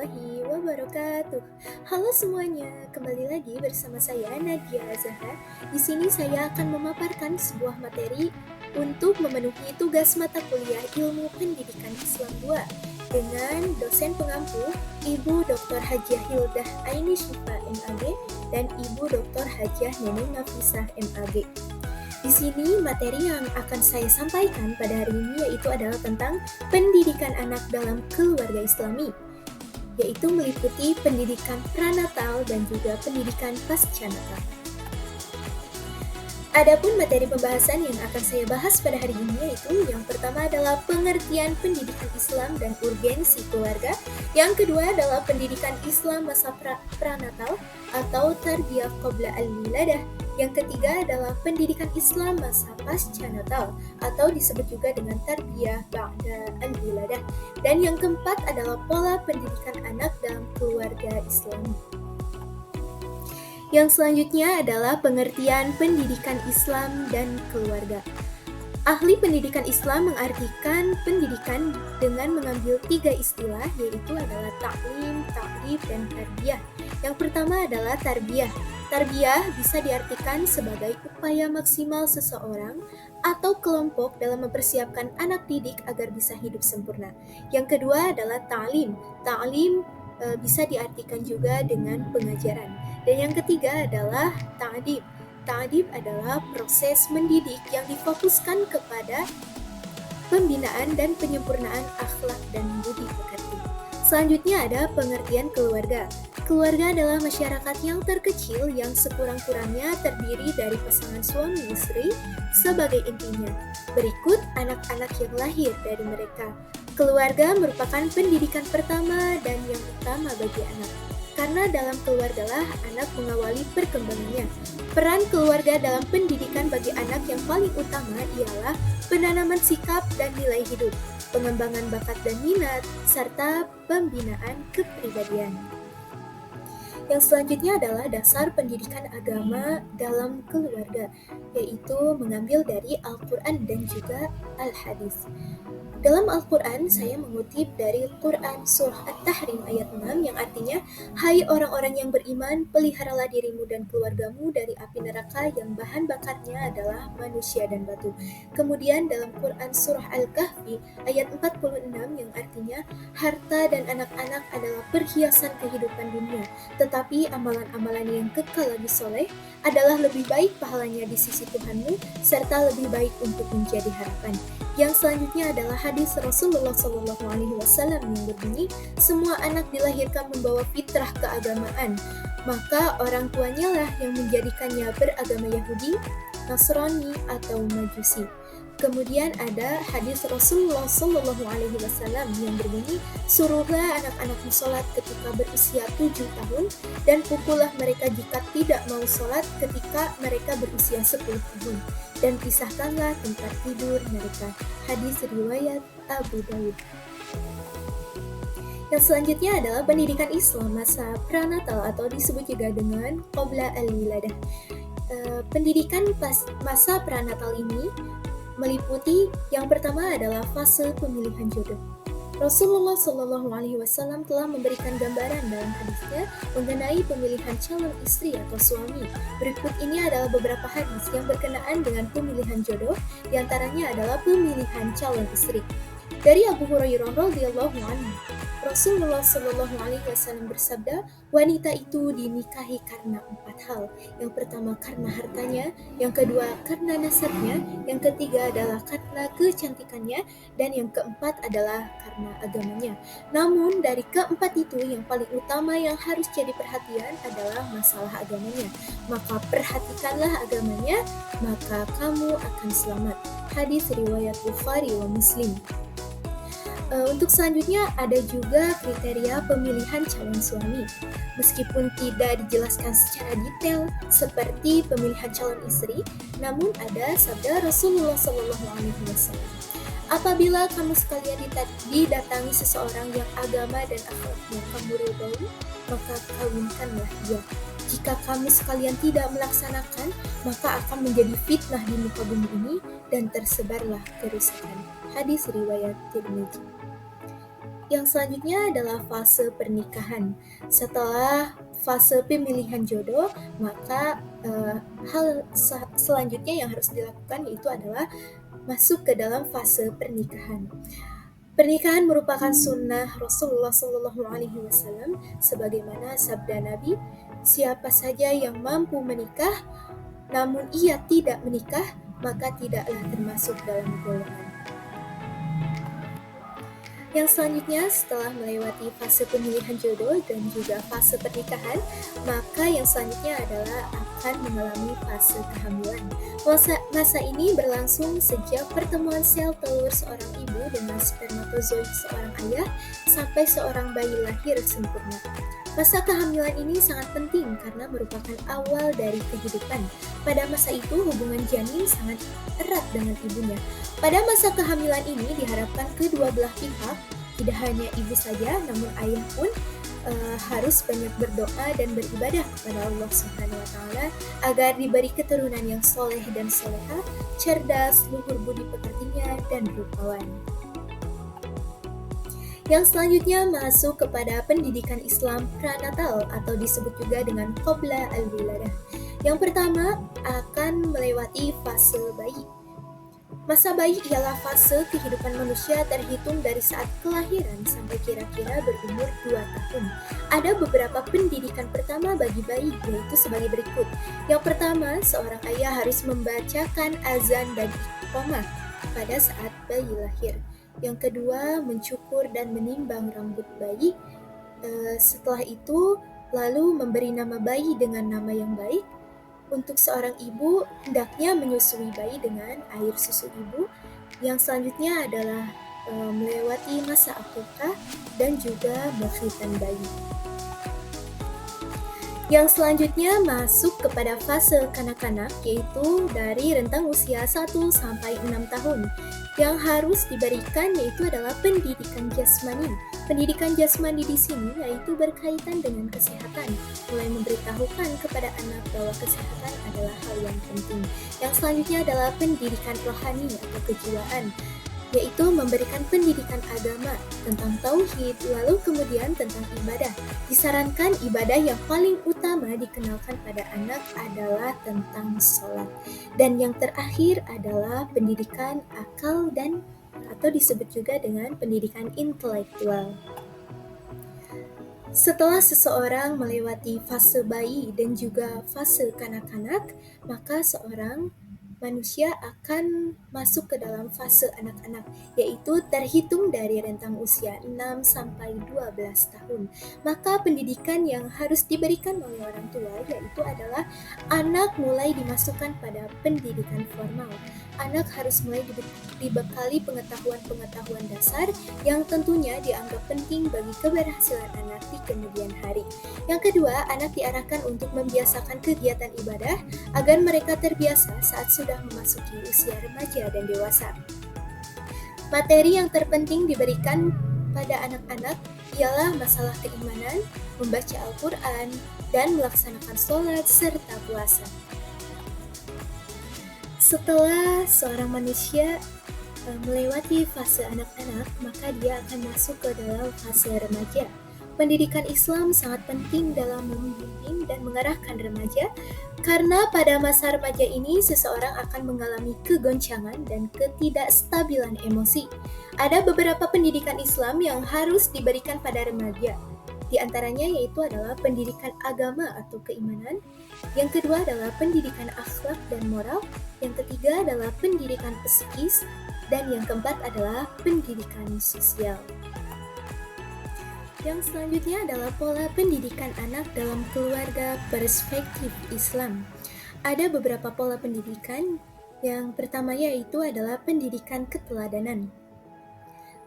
warahmatullahi wabarakatuh. Halo semuanya, kembali lagi bersama saya Nadia Zahra. Di sini saya akan memaparkan sebuah materi untuk memenuhi tugas mata kuliah Ilmu Pendidikan Islam 2 dengan dosen pengampu Ibu Dr. Hajiah Hildah Aini Syifa MAG dan Ibu Dr. Hajiah Neneng Nafisah MAG. Di sini materi yang akan saya sampaikan pada hari ini yaitu adalah tentang pendidikan anak dalam keluarga Islami, yaitu meliputi pendidikan pranatal dan juga pendidikan pasca-natal. Adapun materi pembahasan yang akan saya bahas pada hari ini yaitu yang pertama adalah pengertian pendidikan Islam dan urgensi keluarga, yang kedua adalah pendidikan Islam masa pranatal atau tarbiyah qabla al-wiladah, yang ketiga adalah pendidikan Islam masa pasca natal atau disebut juga dengan tarbiyah ba'da al-wiladah, dan yang keempat adalah pola pendidikan anak dalam keluarga Islami. Yang selanjutnya adalah pengertian pendidikan Islam dan keluarga. Ahli pendidikan Islam mengartikan pendidikan dengan mengambil 3 istilah, yaitu adalah ta'lim, ta'rif, dan tarbiyah. Yang pertama adalah tarbiyah. Tarbiyah bisa diartikan sebagai upaya maksimal seseorang atau kelompok dalam mempersiapkan anak didik agar bisa hidup sempurna. Yang kedua adalah ta'lim. Ta'lim bisa diartikan juga dengan pengajaran. Dan yang ketiga adalah ta'dib. Ta'dib adalah proses mendidik yang difokuskan kepada pembinaan dan penyempurnaan akhlak dan budi pekerti. Selanjutnya ada pengertian keluarga. Keluarga adalah masyarakat yang terkecil yang sekurang-kurangnya terdiri dari pasangan suami istri sebagai intinya. Berikut anak-anak yang lahir dari mereka. Keluarga merupakan pendidikan pertama dan yang utama bagi anak. Karena dalam keluargalah anak mengawali perkembangannya. Peran keluarga dalam pendidikan bagi anak yang paling utama ialah penanaman sikap dan nilai hidup, pengembangan bakat dan minat, serta pembinaan kepribadian. Yang selanjutnya adalah dasar pendidikan agama dalam keluarga, yaitu mengambil dari Al-Quran dan juga Al-Hadis. Dalam Al-Quran, saya mengutip dari Quran Surah At-Tahrim ayat 6 yang artinya, "Hai orang-orang yang beriman, peliharalah dirimu dan keluargamu dari api neraka yang bahan bakarnya adalah manusia dan batu." Kemudian dalam Quran Surah Al-Kahfi ayat 46 yang artinya, "Harta dan anak-anak adalah perhiasan kehidupan dunia, tetapi amalan-amalan yang kekal lagi soleh adalah lebih baik pahalanya di sisi Tuhanmu, serta lebih baik untuk menjadi harapan." Yang selanjutnya adalah hadis Rasulullah SAW yang berbunyi, "Semua anak dilahirkan membawa fitrah keagamaan, maka orang tuanya lah yang menjadikannya beragama Yahudi, Nasrani, atau Majusi." Kemudian ada hadis Rasulullah SAW yang berbunyi, "Suruhlah anak-anakmu sholat ketika berusia 7 tahun dan pukullah mereka jika tidak mau sholat ketika mereka berusia 10 tahun. Dan pisahkanlah tempat tidur mereka." Hadis riwayat Abu Dawud. Yang selanjutnya adalah pendidikan Islam masa pranatal atau disebut juga dengan qabla al-wiladah. Pendidikan masa pranatal ini meliputi yang pertama adalah fase pemilihan jodoh. Rasulullah SAW telah memberikan gambaran dalam hadisnya mengenai pemilihan calon istri atau suami. Berikut ini adalah beberapa hadis yang berkenaan dengan pemilihan jodoh, diantaranya adalah pemilihan calon istri. Dari Abu Hurairah radhiyallahu anhu, Rasulullah SAW bersabda, "Wanita itu dinikahi karena 4 hal. Yang pertama karena hartanya, yang kedua karena nasabnya, yang ketiga adalah karena kecantikannya, dan yang keempat adalah karena agamanya. Namun dari keempat itu yang paling utama yang harus jadi perhatian adalah masalah agamanya. Maka perhatikanlah agamanya, maka kamu akan selamat." Hadis riwayat Bukhari wa Muslim. Untuk selanjutnya ada juga kriteria pemilihan calon suami. Meskipun tidak dijelaskan secara detail seperti pemilihan calon istri, namun ada sabda Rasulullah SAW. "Apabila kamu sekalian didatangi seseorang yang agama dan akhlaknya kamu ridhoi, maka kawinkanlah dia. Jika kamu sekalian tidak melaksanakan, maka akan menjadi fitnah di muka bumi ini dan tersebarlah kerusakan." Hadis riwayat Tirmidzi. Yang selanjutnya adalah fase pernikahan. Setelah fase pemilihan jodoh, maka hal selanjutnya yang harus dilakukan yaitu adalah masuk ke dalam fase pernikahan. Pernikahan merupakan sunnah Rasulullah SAW, sebagaimana sabda Nabi, siapa saja yang mampu menikah, namun ia tidak menikah, maka tidaklah termasuk dalam golongan. Yang selanjutnya, setelah melewati fase pemilihan jodoh dan juga fase pernikahan, maka yang selanjutnya adalah akan mengalami fase kehamilan. Masa ini berlangsung sejak pertemuan sel telur seorang ibu dengan spermatozoid seorang ayah sampai seorang bayi lahir sempurna. Masa kehamilan ini sangat penting karena merupakan awal dari kehidupan. Pada masa itu, hubungan janin sangat erat dengan ibunya. Pada masa kehamilan ini diharapkan kedua belah pihak, tidak hanya ibu saja, namun ayah pun harus banyak berdoa dan beribadah kepada Allah Subhanahu wa Ta'ala agar diberi keturunan yang soleh dan soleha, cerdas, luhur budi pekertinya, dan rupawan. Yang selanjutnya masuk kepada pendidikan Islam pranatal atau disebut juga dengan qabla al-wiladah. Yang pertama akan melewati fase bayi. Masa bayi ialah fase kehidupan manusia terhitung dari saat kelahiran sampai kira-kira berumur 2 tahun. Ada beberapa pendidikan pertama bagi bayi, yaitu sebagai berikut. Yang pertama, seorang ayah harus membacakan azan dan iqamah pada saat bayi lahir. Yang kedua, mencukur dan menimbang rambut bayi. Setelah itu, lalu memberi nama bayi dengan nama yang baik. Untuk seorang ibu, hendaknya menyusui bayi dengan air susu ibu. Yang selanjutnya adalah melewati masa akikah dan juga berkhitan bayi. Yang selanjutnya masuk kepada fase kanak-kanak, yaitu dari rentang usia 1 sampai 6 tahun. Yang harus diberikan yaitu adalah pendidikan jasmani. Pendidikan jasmani di sini yaitu berkaitan dengan kesehatan, mulai memberitahukan kepada anak bahwa kesehatan adalah hal yang penting. Yang selanjutnya adalah pendidikan rohani atau kejiwaan, yaitu memberikan pendidikan agama tentang tauhid, lalu kemudian tentang ibadah. Disarankan ibadah yang paling utama dikenalkan pada anak adalah tentang sholat. Dan yang terakhir adalah pendidikan akal dan atau disebut juga dengan pendidikan intelektual. Setelah seseorang melewati fase bayi dan juga fase kanak-kanak, maka seorang manusia akan masuk ke dalam fase anak-anak, yaitu terhitung dari rentang usia 6 sampai 12 tahun. Maka pendidikan yang harus diberikan oleh orang tua yaitu adalah anak mulai dimasukkan pada pendidikan formal. Anak harus mulai dibekali pengetahuan-pengetahuan dasar yang tentunya dianggap penting bagi keberhasilan anak di kemudian hari. Yang kedua, anak diarahkan untuk membiasakan kegiatan ibadah agar mereka terbiasa saat sudah memasuki usia remaja dan dewasa. Materi yang terpenting diberikan pada anak-anak ialah masalah keimanan, membaca Al-Quran, dan melaksanakan sholat serta puasa. Setelah seorang manusia melewati fase anak-anak, maka dia akan masuk ke dalam fase remaja. Pendidikan Islam sangat penting dalam membimbing dan mengarahkan remaja, karena pada masa remaja ini seseorang akan mengalami kegoncangan dan ketidakstabilan emosi. Ada beberapa pendidikan Islam yang harus diberikan pada remaja. Di antaranya yaitu adalah pendidikan agama atau keimanan, yang kedua adalah pendidikan akhlak dan moral, yang ketiga adalah pendidikan psikis, dan yang keempat adalah pendidikan sosial. Yang selanjutnya adalah pola pendidikan anak dalam keluarga perspektif Islam. Ada beberapa pola pendidikan. Yang pertama yaitu adalah pendidikan keteladanan.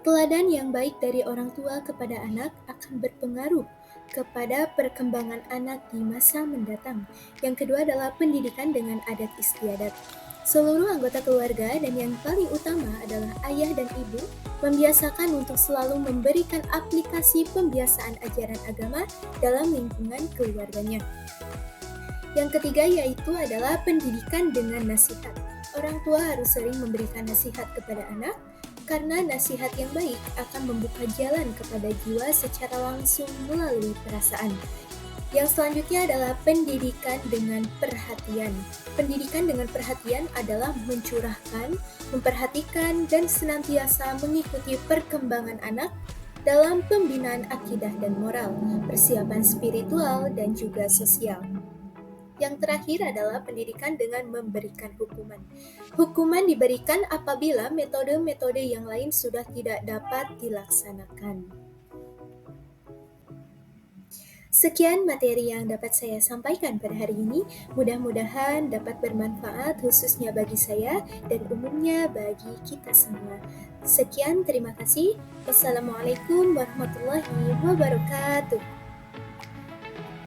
Teladan yang baik dari orang tua kepada anak akan berpengaruh kepada perkembangan anak di masa mendatang. Yang kedua adalah pendidikan dengan adat istiadat. Seluruh anggota keluarga dan yang paling utama adalah ayah dan ibu membiasakan untuk selalu memberikan aplikasi pembiasaan ajaran agama dalam lingkungan keluarganya. Yang ketiga yaitu adalah pendidikan dengan nasihat. Orang tua harus sering memberikan nasihat kepada anak karena nasihat yang baik akan membuka jalan kepada jiwa secara langsung melalui perasaan. Yang selanjutnya adalah pendidikan dengan perhatian. Pendidikan dengan perhatian adalah mencurahkan, memperhatikan, dan senantiasa mengikuti perkembangan anak dalam pembinaan akidah dan moral, persiapan spiritual, dan juga sosial. Yang terakhir adalah pendidikan dengan memberikan hukuman. Hukuman diberikan apabila metode-metode yang lain sudah tidak dapat dilaksanakan. Sekian materi yang dapat saya sampaikan pada hari ini. Mudah-mudahan dapat bermanfaat khususnya bagi saya dan umumnya bagi kita semua. Sekian, terima kasih. Wassalamualaikum warahmatullahi wabarakatuh.